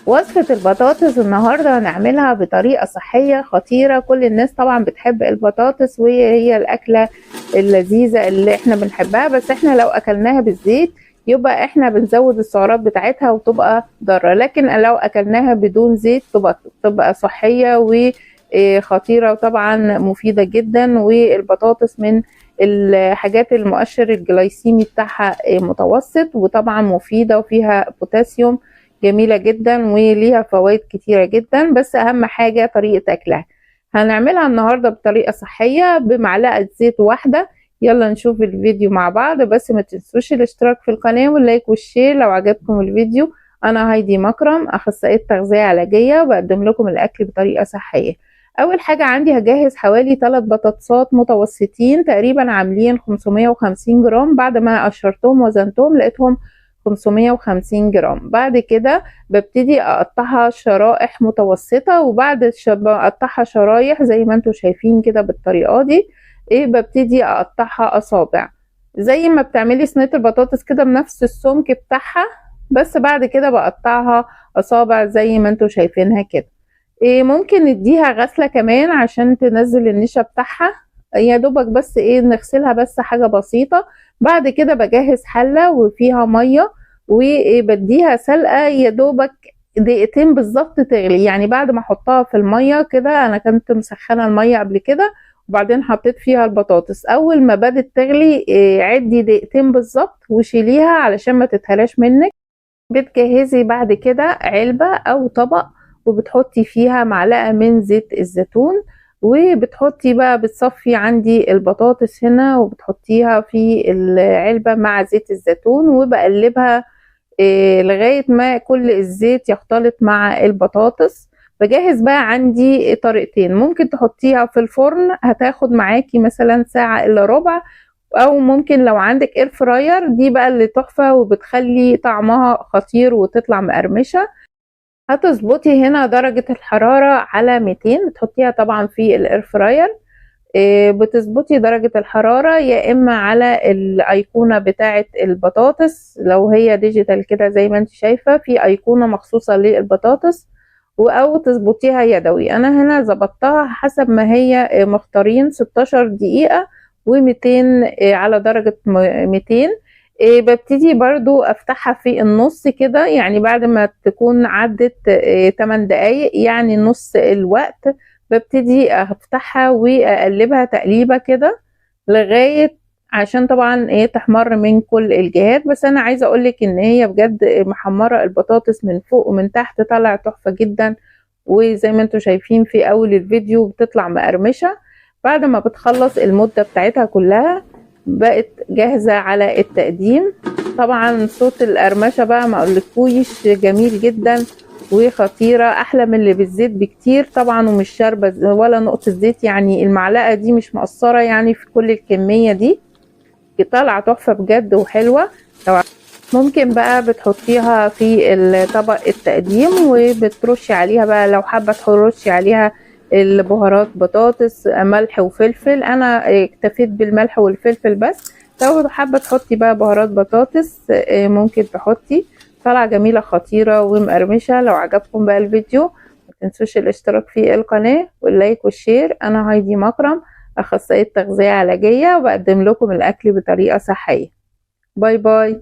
وصفة البطاطس النهاردة هنعملها بطريقة صحية خطيرة. كل الناس طبعا بتحب البطاطس وهي الأكلة اللذيذة اللي احنا بنحبها، بس احنا لو أكلناها بالزيت يبقى احنا بنزود السعرات بتاعتها وتبقى ضارة، لكن لو أكلناها بدون زيت تبقى صحية وخطيرة وطبعا مفيدة جدا. والبطاطس من الحاجات المؤشر الجلايسيمي بتاعها متوسط، وطبعا مفيدة وفيها بوتاسيوم، جميلة جدا وليها فوائد كتيرة جدا. بس اهم حاجة طريقة اكلها. هنعملها النهاردة بطريقة صحية بمعلقة زيت واحدة. يلا نشوف الفيديو مع بعض، بس ما تنسوش الاشتراك في القناة واللايك والشير لو عجبكم الفيديو. انا هايدي مكرم، اخصائية تغذية علاجية، وبقدم لكم الاكل بطريقة صحية. اول حاجة عندي هجهز حوالي 3 بطاطسات متوسطين تقريبا عاملين 550 جرام. بعد ما قشرتهم وزنتهم لقيتهم 550 جرام. بعد كده ببتدي اقطعها شرائح متوسطة، وبعد ما اقطعها شرايح زي ما انتم شايفين كده بالطريقة دي ببتدي اقطعها اصابع زي ما بتعملي صينية البطاطس كده بنفس السمك بتاعها، بس بعد كده بقطعها اصابع زي ما انتم شايفينها كده. ممكن نديها غسلة كمان عشان تنزل النشا بتاعها، يا دوبك بس نغسلها بس حاجة بسيطة. بعد كده بجهز حلة وفيها مية وبديها سلقة يا دوبك دقيقتين بالظبط تغلي. يعني بعد ما احطها في المية كده، انا كنت مسخنة المية قبل كده وبعدين حطيت فيها البطاطس، اول ما بدت تغلي عدي دقيقتين بالظبط وشيليها علشان ما تتهلاش منك. بتجهزي بعد كده علبة او طبق وبتحطي فيها معلقة من زيت الزيتون، وبتحطي بقى بتصفي عندي البطاطس هنا وبتحطيها في العلبة مع زيت الزيتون وبقلبها لغاية ما كل الزيت يختلط مع البطاطس. بجهز بقى عندي طريقتين، ممكن تحطيها في الفرن هتاخد معاكي مثلا ساعة الا ربع، او ممكن لو عندك اير فراير دي بقى اللي تحفة وبتخلي طعمها خطير وتطلع مقرمشة. هتظبطي هنا درجة الحرارة على 200، بتحطيها طبعا في الاير فراير. بتظبطي درجة الحرارة يا اما على الايقونة بتاعة البطاطس، لو هي ديجيتال كده زي ما انت شايفة في ايقونة مخصوصة للبطاطس، او تظبطيها يدوي. انا هنا ظبطتها حسب ما هي مختارين 16 دقيقة و200 على درجة 200. ببتدي برضو افتحها في النص كده، يعني بعد ما تكون عدت 8 دقايق يعني نص الوقت ببتدي افتحها واقلبها تقليبه كده لغايه عشان طبعا تحمر من كل الجهات. بس انا عايزه اقولك ان هي بجد محمره البطاطس من فوق ومن تحت، طلع تحفه جدا، وزي ما انتم شايفين في اول الفيديو بتطلع مقرمشه. بعد ما بتخلص المده بتاعتها كلها بقت جاهزه على التقديم. طبعا صوت القرمشه بقى ما اقولكوش جميل جدا وخطيرة، احلى من اللي بالزيت بكتير طبعا، ومش شاربة ولا نقطة زيت، يعني المعلقة دي مش مقصرة يعني في كل الكمية دي. طالعة تحفة بجد وحلوة. لو ممكن بقى بتحطيها في الطبق التقديم وبترشي عليها بقى لو حابة ترشي عليها البهارات بطاطس ملح وفلفل. انا اكتفيت بالملح والفلفل بس، لو حابة تحطي بقى بهارات بطاطس ممكن تحطي. طالعة جميلة خطيرة ومقرمشة. لو عجبكم بقى الفيديو ما تنسوش الاشتراك في القناة واللايك والشير. انا هايدي مكرم، اخصائية تغذية علاجية، وبقدم لكم الاكل بطريقة صحية. باي باي.